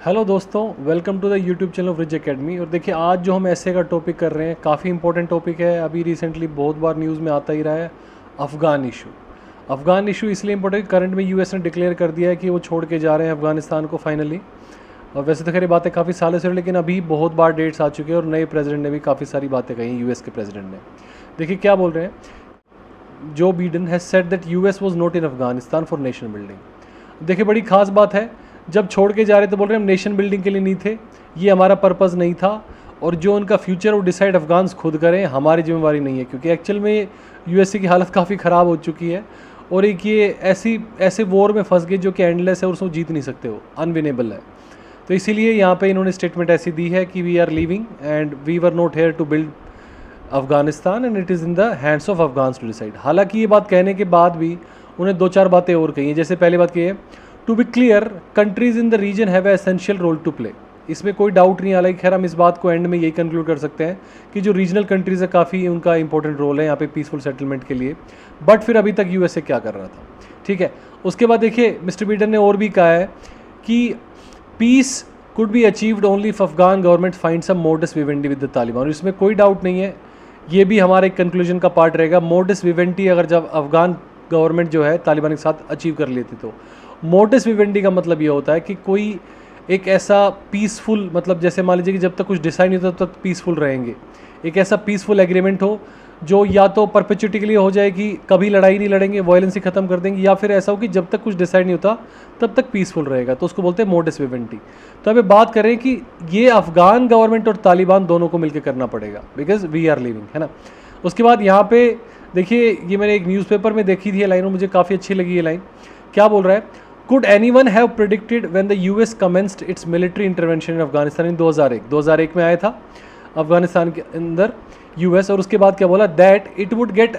Hello दोस्तों, welcome to the YouTube channel of Ridge Academy. और देखिए, आज जो हम ऐसे का टॉपिक कर रहे हैं काफ़ी इंपॉर्टेंट टॉपिक है। अभी रिसेंटली बहुत बार न्यूज़ में आता ही रहा है अफ़गान इशू। अफ़गान इशू इसलिए इंपॉर्टेंट, करंट में यूएस ने डिक्लेयर कर दिया है कि वो छोड़ के जा रहे हैं अफ़गानिस्तान को फाइनली। और वैसे तो खैर बातें काफ़ी सालों से, लेकिन अभी बहुत बार डेट्स आ चुके हैं और नए प्रेसिडेंट ने भी काफ़ी सारी बातें कही यूएस के प्रेसिडेंट ने। देखिए क्या बोल रहे हैं। Joe Biden has said that US was not in Afghanistan for nation building. देखिए बड़ी खास बात है, जब छोड़ के जा रहे तो बोल रहे हैं हम नेशन बिल्डिंग के लिए नहीं थे, ये हमारा पर्पज़ नहीं था, और जो उनका फ्यूचर वो डिसाइड अफगान्स खुद करें, हमारी जिम्मेवारी नहीं है। क्योंकि एक्चुअल में यूएसए की हालत काफ़ी ख़राब हो चुकी है और एक ये ऐसे वॉर में फंस गए जो कि एंडलेस है और उसको जीत नहीं सकते, हो अनविनेबल है। तो इसीलिए यहाँ पे इन्होंने स्टेटमेंट ऐसी दी है कि we are leaving and we were not here to build Afghanistan and it is in the hands of Afghans to decide. हालांकि ये बात कहने के बाद भी उन्हें दो चार बातें और कही हैं। जैसे पहली बात की है, to be clear countries in the region have a essential role to play. इसमें कोई डाउट नहीं आ रहा। खैर हम इस बात को एंड में यही कंक्लूड कर सकते हैं कि जो रीजनल कंट्रीज़ है काफ़ी उनका इंपॉर्टेंट रोल है यहाँ पे पीसफुल सेटलमेंट के लिए। बट फिर अभी तक यूएसए क्या कर रहा था, ठीक है। उसके बाद देखिए मिस्टर बिडेन ने और भी कहा है कि peace could be achieved only if Afghan government find some modus vivendi with the Taliban. और इसमें कोई डाउट नहीं है, ये भी हमारे कंक्लूजन का पार्ट रहेगा। मोडस विवेंडी अगर जब अफगान गवर्नमेंट जो है तालिबान के साथ अचीव कर लेती, तो मोडस विवेंडी का मतलब ये होता है कि कोई एक ऐसा पीसफुल, मतलब जैसे मान लीजिए कि जब तक कुछ डिसाइड नहीं होता तब तक पीसफुल रहेंगे। एक ऐसा पीसफुल एग्रीमेंट हो जो या तो परपेचुटी के लिए हो जाए कि कभी लड़ाई नहीं लड़ेंगे, वायलेंस ही खत्म कर देंगे, या फिर ऐसा हो कि जब तक कुछ डिसाइड नहीं होता तब तक पीसफुल रहेगा, तो उसको बोलते हैं मोडस विवेंडी। तो अभी बात करें कि ये अफगान गवर्नमेंट और तालिबान दोनों को मिलकर करना पड़ेगा, बिकॉज वी आर लिविंग, है ना। उसके बाद यहाँ पे देखिए, ये मैंने एक न्यूज़पेपर में देखी थी ये लाइन और मुझे काफ़ी अच्छी लगी ये लाइन। क्या बोल रहा है, could anyone have predicted when the US commenced its military intervention in Afghanistan in 2001 में आया था अफगानिस्तान के अंदर यूएस। और उसके बाद क्या बोला, that it would get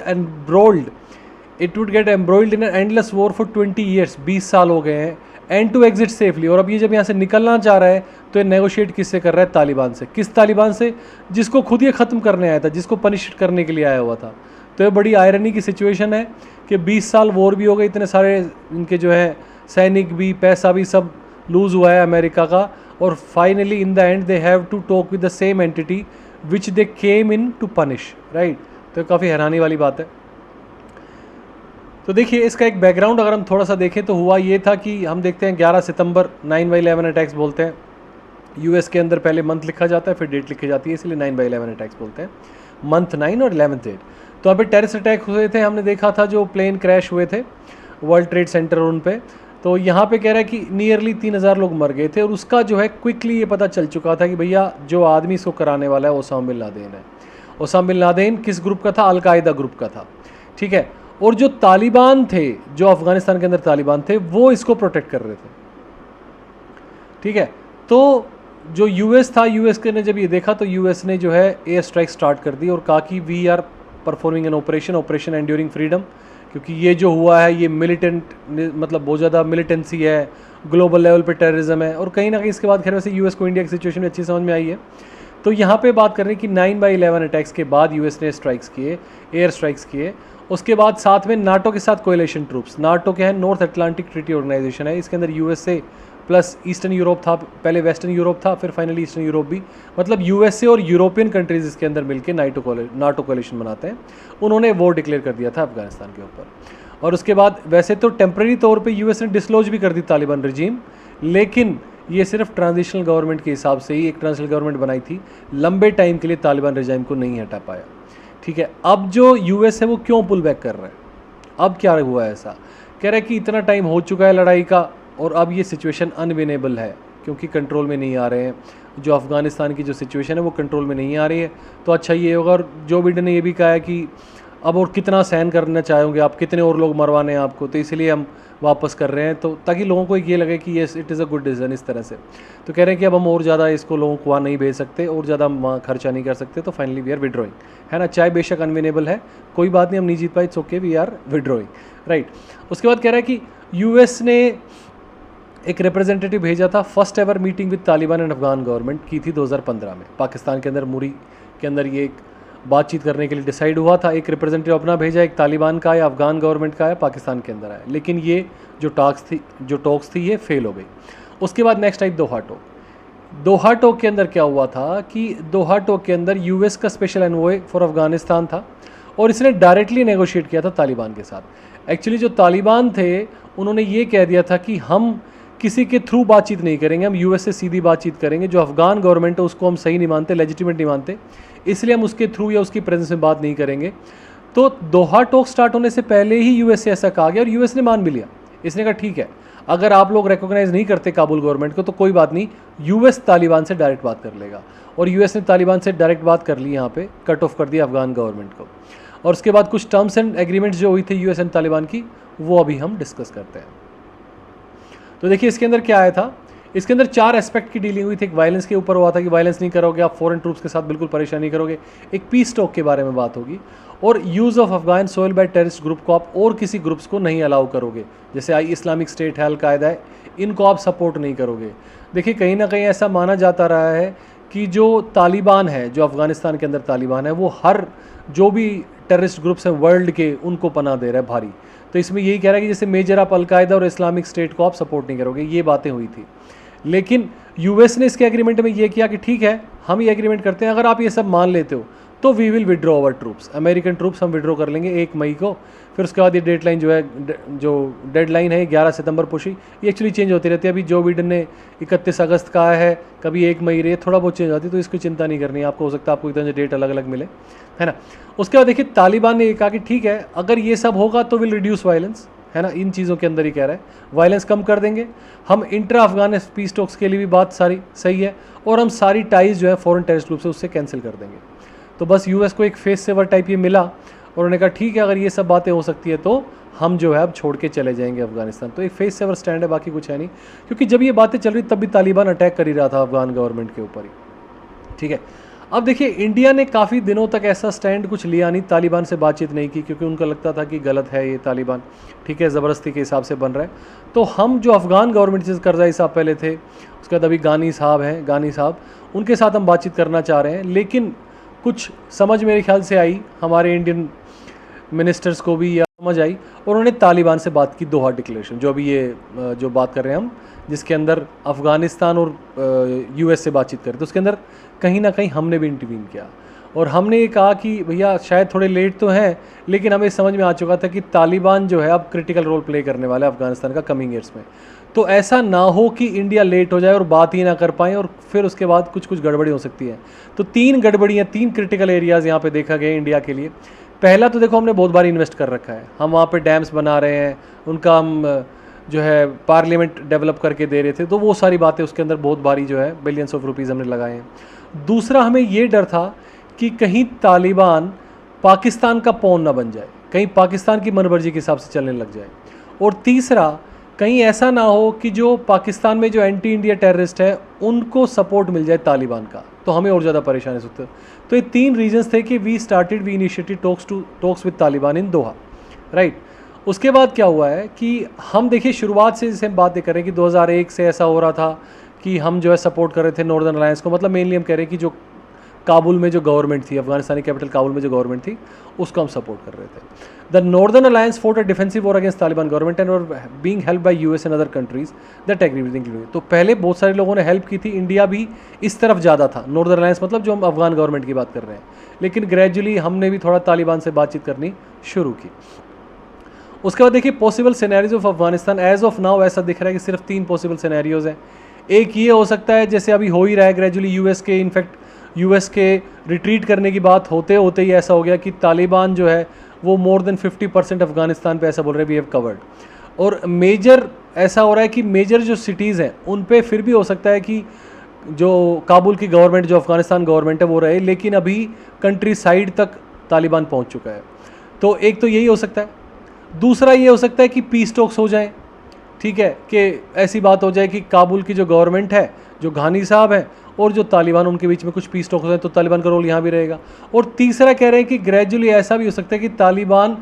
embroiled in an endless war for 20 years. 20 साल हो गए हैं, एंड टू एग्जिट सेफली। और अब ये जब यहाँ से निकलना चाह रहा है तो ये नेगोशिएट किससे कर रहा है, तालिबान से। किस तालिबान से, जिसको खुद ये ख़त्म करने आया था, जिसको पनिश करने के लिए आया हुआ था। तो ये बड़ी आयरनी की सिचुएशन है कि 20 साल वॉर भी हो गए, इतने सारे इनके जो है सैनिक भी, पैसा भी सब लूज़ हुआ है अमेरिका का, और finally in the end they have to talk with the same entity which they came in to punish, right. तो काफ़ी हैरानी वाली बात है। तो देखिए इसका एक बैकग्राउंड अगर हम थोड़ा सा देखें तो हुआ ये था कि हम देखते हैं 11 सितंबर 9/11 अटैक्स बोलते हैं। यूएस के अंदर पहले मंथ लिखा जाता है, फिर डेट लिखी जाती है, इसलिए 9/11 अटैक्स बोलते हैं, मंथ 9 और 11th डेट। तो यहाँ पे टेररिस्ट अटैक हुए थे, हमने देखा था जो प्लेन क्रैश हुए थे वर्ल्ड ट्रेड सेंटर उन पे। तो यहाँ पे कह रहा है कि नियरली 3000 लोग मर गए थे, और उसका जो है क्विकली ये पता चल चुका था कि भैया जो आदमी इसको कराने वाला है ओसामा बिन लादेन है। ओसामा बिन लादेन किस ग्रुप का था, अल-कायदा ग्रुप का था, ठीक है। और जो तालिबान थे, जो अफगानिस्तान के अंदर तालिबान थे, वो इसको प्रोटेक्ट कर रहे थे, ठीक है। तो जो यूएस था, यूएस के ने जब ये देखा तो यूएस ने जो है एयर स्ट्राइक स्टार्ट कर दी और कहा कि we are performing an operation enduring freedom. क्योंकि ये जो हुआ है ये मिलिटेंट, मतलब बहुत ज़्यादा मिलिटेंसी है, ग्लोबल लेवल पे टेररिज्म है। और कहीं ना कहीं इसके बाद खैर वैसे यूएस को इंडिया की सिचुएशन में अच्छी समझ में आई है। तो यहाँ पे बात कर रहे हैं कि 9/11 अटैक्स के बाद यूएस ने स्ट्राइक्स किए, एयर स्ट्राइक्स किए। उसके बाद साथ में नाटो के साथ कोएलिशन ट्रूप्स, नाटो क्या है, नॉर्थ अटलांटिक ट्रीटी ऑर्गेनाइजेशन है, इसके अंदर यूएसए प्लस ईस्टर्न यूरोप था, पहले वेस्टर्न यूरोप था, फिर फाइनली ईस्टर्न यूरोप भी, मतलब यूएसए और यूरोपियन कंट्रीज इसके अंदर मिलकर नाटो कोएलिशन बनाते हैं। उन्होंने वॉर डिक्लेयर कर दिया था अफगानिस्तान के ऊपर। और उसके बाद वैसे तो टेम्प्रेरी तौर पे यूएस ने डिसलॉज भी कर दी तालिबान रजीम, लेकिन ये सिर्फ ट्रांजिशनल गवर्नमेंट के हिसाब से ही एक ट्रांजिशनल गवर्नमेंट बनाई थी, लंबे टाइम के लिए तालिबान रजीम को नहीं हटा पाया, ठीक है। अब जो यूएस है वो क्यों पुल बैक कर रहा है, अब क्या हुआ है ऐसा, कह रहा है कि इतना टाइम हो चुका है लड़ाई का और अब ये सिचुएशन अनविनेबल है क्योंकि कंट्रोल में नहीं आ रहे हैं, जो अफ़गानिस्तान की जो सिचुएशन है वो कंट्रोल में नहीं आ रही है। तो अच्छा ये होगा, और जो बिडेन ने ये भी कहा है कि अब और कितना सहन करना चाहोगे आप, कितने और लोग मरवाने हैं आपको, तो इसलिए हम वापस कर रहे हैं, तो ताकि लोगों को ये लगे कि yes it is a good decision इस तरह से। तो कह रहे हैं कि अब हम और ज़्यादा इसको लोगों को वहाँ नहीं भेज सकते और ज़्यादा हम वहाँ खर्चा नहीं कर सकते, तो फाइनली वी आर विड्रॉइंग, है ना। चाहे बेशक अनविनेबल है, कोई बात नहीं, हम नहीं जीत पाए, it's okay, we are withdrawing, right. उसके बाद कह रहा है कि यूएस ने एक रिप्रेजेंटेटिव भेजा था, first ever meeting with Taliban and Afghan government की थी 2015 में, पाकिस्तान के अंदर मुरी के अंदर ये एक बातचीत करने के लिए डिसाइड हुआ था। एक रिप्रेजेंटेटिव अपना भेजा, एक तालिबान का या अफगान गवर्नमेंट का है, पाकिस्तान के अंदर आया, लेकिन ये जो टॉक्स थी ये फेल हो गई। उसके बाद नेक्स्ट टाइप दोहा टॉक, दोहा टॉक के अंदर क्या हुआ था कि दोहा टॉक के अंदर यूएस का स्पेशल एनवॉय फॉर अफगानिस्तान था और इसने डायरेक्टली नेगोशिएट किया था तालिबान के साथ। एक्चुअली जो तालिबान थे उन्होंने ये कह दिया था कि हम किसी के थ्रू बातचीत नहीं करेंगे, हम यूएस से सीधी बातचीत करेंगे। जो अफगान गवर्नमेंट है उसको हम सही नहीं मानते, लेजिटिमेट नहीं मानते, इसलिए हम उसके थ्रू या उसकी प्रेजेंस में बात नहीं करेंगे। तो दोहा टॉक स्टार्ट होने से पहले ही यूएस से ऐसा कहा गया और यूएस ने मान भी लिया। इसने कहा ठीक है, अगर आप लोग रिकॉग्नाइज नहीं करते काबुल गवर्नमेंट को तो कोई बात नहीं, यूएस तालिबान से डायरेक्ट बात कर लेगा। और यूएस ने तालिबान से डायरेक्ट बात कर ली, यहाँ पे कट ऑफ कर दिया अफगान गवर्नमेंट को। और उसके बाद कुछ टर्म्स एंड एग्रीमेंट्स जो हुई थी यूएस एंड तालिबान की, वो अभी हम डिस्कस करते हैं। तो देखिए इसके अंदर क्या आया था, इसके अंदर 4 एस्पेक्ट की डीलिंग हुई थी। एक वायलेंस के ऊपर हुआ था कि वायलेंस नहीं करोगे आप, फॉरेन ट्रूप्स के साथ बिल्कुल परेशान नहीं करोगे। एक पीस टॉक के बारे में बात होगी, और use of Afghan soil bye terrorist group को आप और किसी ग्रुप्स को नहीं अलाउ करोगे, जैसे आई इस्लामिक स्टेट है, अलकायदा है, इनको आप सपोर्ट नहीं करोगे। देखिए कहीं ना कहीं ऐसा माना जाता रहा है कि जो तालिबान है, जो अफ़गानिस्तान के अंदर तालिबान है, वो हर जो भी टेररिस्ट ग्रुप्स हैं वर्ल्ड के, उनको पनाह दे रहा है भारी। तो इसमें यही कह रहा है कि जैसे मेजर आप अलकायदा और इस्लामिक स्टेट को आप सपोर्ट नहीं करोगे, ये बातें हुई थी। लेकिन यूएस ने इसके एग्रीमेंट में ये किया कि ठीक है, हम ये एग्रीमेंट करते हैं, अगर आप ये सब मान लेते हो तो we will withdraw our troops, American troops हम विड्रॉ कर लेंगे 1 मई को। फिर उसके बाद ये डेडलाइन जो है, जो डेडलाइन है 11 सितंबर पुश हुई, ये एक्चुअली चेंज होती रहती है। अभी जो बिडेन ने 31 अगस्त कहा है, कभी 1 मई रही है, थोड़ा बहुत चेंज होती है, तो इसकी चिंता नहीं करनी है आपको। हो सकता है आपको इतने डेट अलग अलग मिले, है ना। उसके बाद देखिए तालिबान ने ये कहा कि ठीक है, अगर ये सब होगा तो विल रिड्यूस वायलेंस, है ना। इन चीज़ों के अंदर ही कह रहा है वायलेंस कम कर देंगे हम, इंट्रा अफगान पीस टॉक्स के लिए भी बात सारी सही है, और हम सारी टाइज जो है फॉरेन टेररिस्ट ग्रुप से उससे कैंसिल कर देंगे। तो बस यूएस को एक फेस सेवर टाइप ये मिला, और उन्होंने कहा ठीक है, अगर ये सब बातें हो सकती है तो हम जो है अब छोड़ के चले जाएंगे अफगानिस्तान। तो एक फेस सेवर स्टैंड है, बाकी कुछ है नहीं, क्योंकि जब ये बातें चल रही तब भी तालिबान अटैक कर ही रहा था अफगान गवर्नमेंट के ऊपर ही, ठीक है। अब देखिए इंडिया ने काफ़ी दिनों तक ऐसा स्टैंड कुछ लिया नहीं, तालिबान से बातचीत नहीं की, क्योंकि उनको लगता था कि गलत है ये तालिबान, ठीक है, ज़बरदस्ती के हिसाब से बन रहा है। तो हम जो अफ़गान गवर्नमेंट से करज़ई साहब पहले थे, उसके बाद अभी गानी साहब हैं, गानी साहब, उनके साथ हम बातचीत करना चाह रहे हैं। लेकिन कुछ समझ मेरे ख्याल से आई, हमारे इंडियन मिनिस्टर्स को भी या समझ आई, और उन्होंने तालिबान से बात की, दोहा डिक्लेरेशन जो अभी ये जो बात कर रहे हैं हम, जिसके अंदर अफ़गानिस्तान और यूएस से बातचीत करें, तो उसके अंदर कहीं ना कहीं हमने भी इंटरवीन किया। और हमने ये कहा कि भैया शायद थोड़े लेट तो हैं, लेकिन हमें समझ में आ चुका था कि तालिबान जो है अब क्रिटिकल रोल प्ले करने वाला है अफ़गानिस्तान का कमिंग ईयर्स में। तो ऐसा ना हो कि इंडिया लेट हो जाए और बात ही ना कर पाएँ, और फिर उसके बाद कुछ कुछ गड़बड़ी हो सकती है। तो 3 गड़बड़ियाँ, 3 क्रिटिकल एरियाज़ यहाँ पे देखा गया इंडिया के लिए। पहला तो देखो, हमने बहुत बार इन्वेस्ट कर रखा है, हम वहाँ पे डैम्स बना रहे हैं, उनका हम जो है पार्लियामेंट डेवलप करके दे रहे थे, तो वो सारी बातें उसके अंदर बहुत बारी जो है बिलियंस ऑफ रुपीज़ हमने लगाए हैं। दूसरा, हमें ये डर था कि कहीं तालिबान पाकिस्तान का पौन ना बन जाए, कहीं पाकिस्तान की मनमर्जी के हिसाब से चलने लग जाए। और तीसरा, कहीं ऐसा ना हो कि जो पाकिस्तान में जो एंटी इंडिया टेररिस्ट है उनको सपोर्ट मिल जाए तालिबान का, तो हमें और ज़्यादा परेशानी हो सकती है। तो ये 3 रीजंस थे कि we initiated talks with Taliban in Doha, right. उसके बाद क्या हुआ है कि हम देखिए शुरुआत से जैसे हम बातें करें कि 2001 से ऐसा हो रहा था कि हम जो है सपोर्ट कर रहे थे नॉर्दर्न अलायंस को, मतलब मेनली हम कह रहे हैं कि जो काबुल में जो गवर्नमेंट थी, अफगानिस्तानी कैपिटल काबुल में जो गवर्नमेंट थी, उसको हम सपोर्ट कर रहे थे। The northern alliance fought a defensive war against Taliban government and और being help by US and other countries that agree with including. तो पहले बहुत सारे लोगों ने हेल्प की थी, इंडिया भी इस तरफ ज़्यादा था, नॉर्दर्न अलायंस मतलब जो हम अफगान गवर्नमेंट की बात कर रहे हैं। लेकिन ग्रेजुअली हमने भी थोड़ा तालिबान से बातचीत करनी शुरू की। उसके बाद देखिए possible scenarios of Afghanistan, as of now ऐसा दिख रहा है कि सिर्फ 3 पॉसिबल सिनेरियोज हैं। एक ये हो सकता है, जैसे अभी हो ही रहा है ग्रेजुअली, यूएस के रिट्रीट करने की बात होते होते ही ऐसा हो गया कि तालिबान जो है वो मोर देन 50% अफगानिस्तान पे ऐसा बोल रहे हैं वी हैव कवर्ड। और मेजर ऐसा हो रहा है कि मेजर जो सिटीज़ हैं उन पे फिर भी हो सकता है कि जो काबुल की गवर्नमेंट, जो अफगानिस्तान गवर्नमेंट है वो रहे, लेकिन अभी कंट्री साइड तक तालिबान पहुंच चुका है। तो एक तो यही हो सकता है। दूसरा ये हो सकता है कि पीस टॉक्स हो जाए, ठीक है, कि ऐसी बात हो जाए कि काबुल की जो गवर्नमेंट है, जो घानी साहब हैं, और जो तालिबान, उनके बीच में कुछ पीस टॉक्स हो जाए, तो तालिबान का रोल यहाँ भी रहेगा। और तीसरा कह रहे हैं कि ग्रेजुअली ऐसा भी हो सकता है कि तालिबान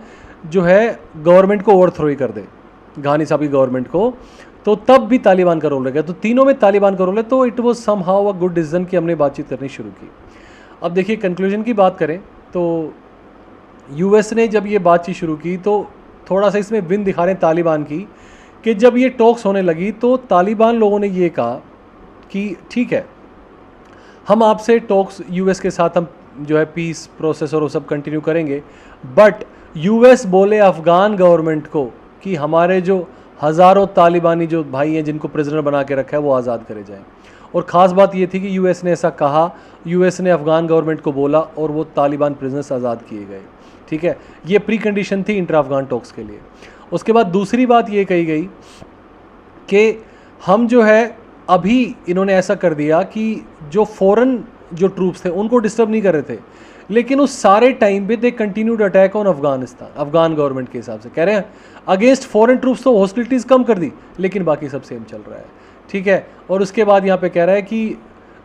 जो है गवर्नमेंट को ओवरथ्रो ही कर दे, घानी साहब की गवर्नमेंट को, तो तब भी तालिबान का रोल रहेगा। तो तीनों में तालिबान का रोल है। तो it was somehow a good decision कि हमने बातचीत करनी शुरू की। अब देखिए कंक्लूजन की बात करें तो यूएस ने जब ये बातचीत शुरू की तो थोड़ा सा इसमें विन दिखा रहे हैं तालिबान की, कि जब ये टॉक्स होने लगी तो तालिबान लोगों ने ये कहा कि ठीक है, हम आपसे टॉक्स यूएस के साथ हम जो है पीस प्रोसेस और वो सब कंटिन्यू करेंगे, बट यूएस बोले अफ़गान गवर्नमेंट को कि हमारे जो हज़ारों तालिबानी जो भाई हैं जिनको प्रिजनर बना के रखा है वो आज़ाद करे जाएं। और ख़ास बात ये थी कि यूएस ने ऐसा कहा, यूएस ने अफ़गान गवर्नमेंट को बोला और वो तालिबान प्रिजनर्स आज़ाद किए गए। ठीक है, ये प्री कंडीशन थी इंटर अफ़गान टॉक्स के लिए। उसके बाद दूसरी बात ये कही गई कि हम जो है अभी इन्होंने ऐसा कर दिया कि जो फॉरेन जो ट्रूप्स थे उनको डिस्टर्ब नहीं कर रहे थे, लेकिन उस सारे टाइम पे they continued attack on Afghanistan. Afghan government के हिसाब से कह रहे हैं अगेंस्ट फॉरेन ट्रूप्स तो हॉस्टिलिटीज़ कम कर दी, लेकिन बाकी सब सेम चल रहा है। ठीक है, और उसके बाद यहाँ पे कह रहा है कि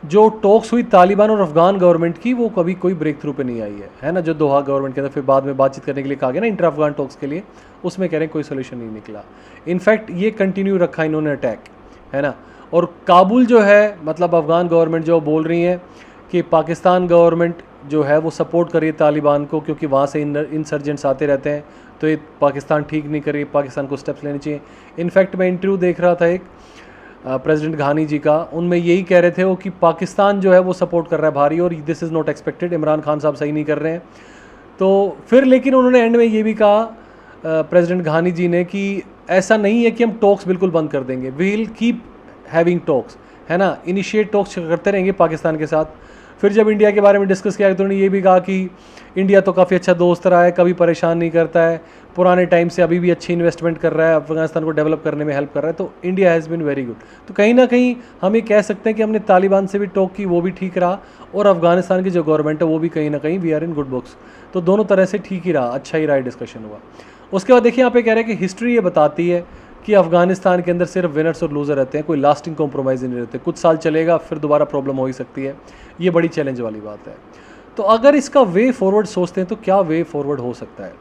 जो टॉक्स हुई तालिबान और अफगान गवर्नमेंट की वो कभी कोई ब्रेक थ्रू पे नहीं आई है ना, जो दोहा गवर्नमेंट के अंदर फिर बाद में बातचीत करने के लिए कहा गया ना इंटर अफगान टॉक्स के लिए, उसमें कह रहे हैं कोई सोल्यूशन नहीं निकला। इनफैक्ट ये कंटिन्यू रखा इन्होंने अटैक, है ना। और काबुल जो है मतलब अफगान गवर्नमेंट जो बोल रही है कि पाकिस्तान गवर्नमेंट जो है वो सपोर्ट कर रही है तालिबान को, क्योंकि वहाँ से इंसर्जेंट्स आते रहते हैं, तो ये पाकिस्तान ठीक नहीं कर रही, पाकिस्तान को स्टेप्स लेने चाहिए। इनफैक्ट मैं इंटरव्यू देख रहा था एक प्रेसिडेंट घानी जी का, उनमें यही कह रहे थे वो कि पाकिस्तान जो है वो सपोर्ट कर रहा है भारी, और this is not expected, Imran Khan साहब सही नहीं कर रहे हैं। तो फिर लेकिन उन्होंने एंड में ये भी कहा प्रेसिडेंट घानी जी ने कि ऐसा नहीं है कि हम टॉक्स बिल्कुल बंद कर देंगे, we will keep having talks, है ना, इनिशिएट टॉक्स करते रहेंगे पाकिस्तान के साथ। फिर जब इंडिया के बारे में डिस्कस किया तो उन्होंने ये भी कहा कि इंडिया तो काफ़ी अच्छा दोस्त रहा है, कभी परेशान नहीं करता है, पुराने टाइम से अभी भी अच्छी इन्वेस्टमेंट कर रहा है, अफगानिस्तान को डेवलप करने में हेल्प कर रहा है, तो India has been very good. तो कहीं ना कहीं हम ये कह सकते हैं कि हमने तालिबान से भी टॉक की, वो भी ठीक रहा, और अफगानिस्तान की जो गवर्नमेंट है वो भी कहीं ना कहीं we are in good books. तो दोनों तरह से ठीक ही रहा, अच्छा ही रहा, डिस्कशन हुआ। उसके बाद देखिए यहाँ पे कह रहे हैं कि हिस्ट्री ये बताती है कि अफगानिस्तान के अंदर सिर्फ विनर्स और लूज़र रहते हैं, कोई लास्टिंग कॉम्प्रोमाइज़ नहीं रहते, कुछ साल चलेगा फिर दोबारा प्रॉब्लम हो ही सकती है, ये बड़ी चैलेंज वाली बात है। तो अगर इसका वे फॉरवर्ड सोचते हैं तो क्या वे फॉरवर्ड हो सकता है?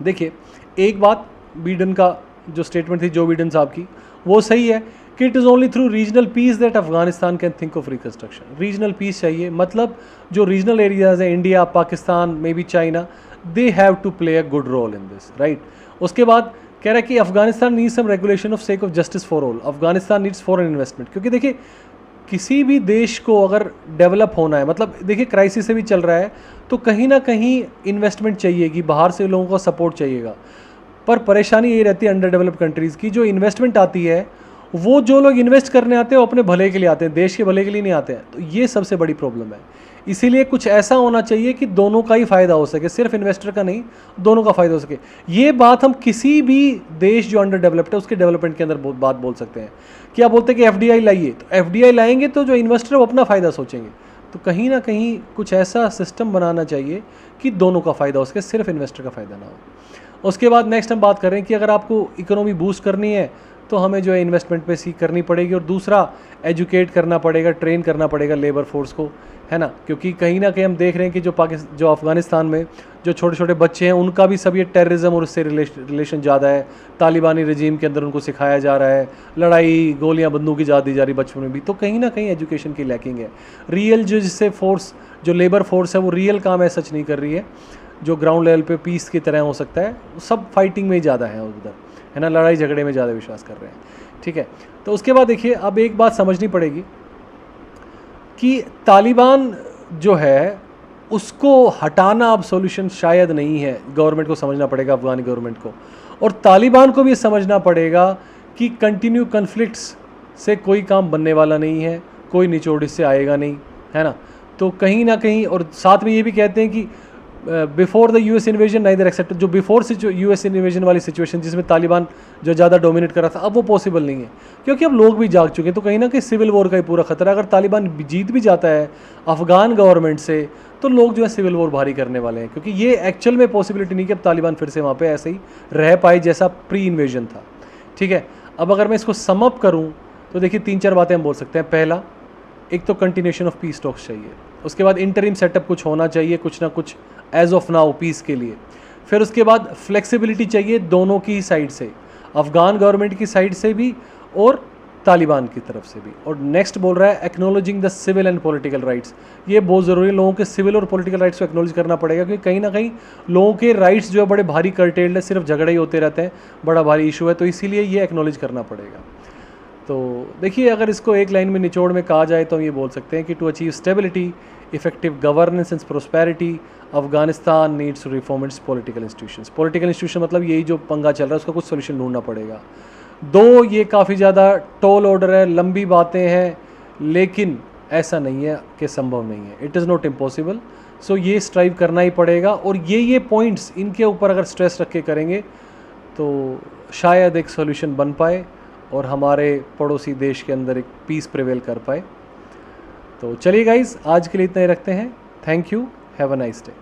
देखिए एक बात बिडेन का जो स्टेटमेंट थी जो बिडेन साहब की, वो सही है कि it is only through regional peace that Afghanistan can think of reconstruction. Regional peace चाहिए, मतलब जो रीजनल एरियाज़ हैं India, Pakistan, maybe China, they have to play a good role in this, right. उसके बाद कह रहा है कि Afghanistan needs some regulation of sake of justice for all, Afghanistan needs foreign investment, क्योंकि देखिए किसी भी देश को अगर डेवलप होना है, मतलब देखिए क्राइसिस से भी चल रहा है, तो कहीं ना कहीं इन्वेस्टमेंट चाहिएगी, बाहर से लोगों का सपोर्ट चाहिएगा। पर परेशानी ये रहती है अंडर डेवलप्ड कंट्रीज़ की, जो इन्वेस्टमेंट आती है वो जो लोग इन्वेस्ट करने आते हैं वो अपने भले के लिए आते हैं, देश के भले के लिए नहीं आते हैं, तो ये सबसे बड़ी प्रॉब्लम है। इसीलिए कुछ ऐसा होना चाहिए कि दोनों का ही फ़ायदा हो सके, सिर्फ इन्वेस्टर का नहीं, दोनों का फ़ायदा हो सके। ये बात हम किसी भी देश जो अंडर डेवलप्ड है उसके डेवलपमेंट के अंदर बात बोल सकते हैं। क्या बोलते हैं कि एफडीआई लाइए, तो एफडीआई लाएंगे तो जो इन्वेस्टर है वो अपना फ़ायदा सोचेंगे। तो कहीं ना कहीं कुछ ऐसा सिस्टम बनाना चाहिए कि दोनों का फ़ायदा हो सके, सिर्फ इन्वेस्टर का फ़ायदा ना हो। उसके बाद नेक्स्ट हम बात कर रहे हैं कि अगर आपको इकोनॉमी बूस्ट करनी है तो हमें जो है इन्वेस्टमेंट पे सीख करनी पड़ेगी, और दूसरा एजुकेट करना पड़ेगा, ट्रेन करना पड़ेगा लेबर फोर्स को, है ना, क्योंकि कहीं ना कहीं हम देख रहे हैं कि जो अफगानिस्तान में जो छोटे छोटे बच्चे हैं उनका भी सब ये टेररिज्म और उससे रिलेशन ज़्यादा है, तालिबानी रजीम के अंदर उनको सिखाया जा रहा है, लड़ाई गोलियां बंदूक ईजाद दी जा रही बचपन में भी, तो कहीं ना कहीं एजुकेशन की लैकिंग है। रियल जो जिससे फोर्स जो लेबर फोर्स है वो रियल काम है सच नहीं कर रही है, जो ग्राउंड लेवल पे पीस की तरह हो सकता है, सब फाइटिंग में ही ज़्यादा है उधर, है ना, लड़ाई झगड़े में ज़्यादा विश्वास कर रहे हैं। ठीक है, तो उसके बाद देखिए अब एक बात समझनी पड़ेगी कि तालिबान जो है उसको हटाना अब सॉल्यूशन शायद नहीं है, गवर्नमेंट को समझना पड़ेगा, अफगानी गवर्नमेंट को, और तालिबान को भी समझना पड़ेगा कि कंटिन्यू कन्फ्लिक्ट्स से कोई काम बनने वाला नहीं है, कोई निचोड़ इससे आएगा नहीं, है ना। तो कहीं ना कहीं, और साथ में ये भी कहते हैं कि before the US invasion neither except, जो बिफोर यूएस इन्वेजन वाली सिचुएशन जिसमें तालिबान जो ज़्यादा डोमिनेट कर रहा था, अब वो पॉसिबल नहीं है, क्योंकि अब लोग भी जाग चुके हैं। तो कहीं ना कहीं सिविल वॉर का ही पूरा खतरा, अगर तालिबान जीत भी जाता है अफगान गवर्नमेंट से, तो लोग जो है सिविल वॉर भारी करने वाले हैं, क्योंकि ये एक्चुअल में पॉसिबिलिटी नहीं कि अब तालिबान फिर से वहाँ पर ऐसे ही रह पाए जैसा प्री इन्वेजन था। ठीक है, अब अगर मैं इसको सम अप करूँ तो देखिए 3-4 बातें हम बोल सकते हैं। पहला, एक तो कंटिन्यूशन ऑफ पीस टॉक्स चाहिए, उसके बाद इंटरिम सेटअप कुछ होना चाहिए, कुछ ना कुछ एज ऑफ नाउ पीस के लिए। फिर उसके बाद फ्लेक्सिबिलिटी चाहिए दोनों की ही साइड से, अफगान गवर्नमेंट की साइड से भी और तालिबान की तरफ से भी। और नेक्स्ट बोल रहा है acknowledging the civil and political rights, ये बहुत ज़रूरी है, लोगों के सिविल और पॉलिटिकल राइट्स को एक्नॉलेज करना पड़ेगा, क्योंकि कहीं ना कहीं लोगों के राइट्स जो है बड़े भारी कर्टेल्ड है, सिर्फ झगड़े ही होते रहते हैं, बड़ा भारी इशू है, तो इसीलिए ये एक्नॉलेज करना पड़ेगा। तो देखिए, अगर इसको एक लाइन में निचोड़ में कहा जाए तो हम ये बोल सकते हैं कि to achieve stability, effective governance and prosperity, Afghanistan needs to reform its political institutions. Political institution मतलब यही जो पंगा चल रहा है उसका कुछ सोल्यूशन ढूंढना पड़ेगा। दो ये काफ़ी ज़्यादा टॉल ऑर्डर है, लंबी बातें हैं, लेकिन ऐसा नहीं है कि संभव नहीं है। It is not impossible. So ये स्ट्राइव करना ही पड़ेगा, और ये पॉइंट्स इनके ऊपर अगर स्ट्रेस रख के करेंगे तो शायद एक सॉल्यूशन बन पाए और हमारे पड़ोसी देश के अंदर एक पीस प्रिवेल कर पाए। तो चलिए गाइज, आज के लिए इतना ही रखते हैं। Thank you, have a nice day.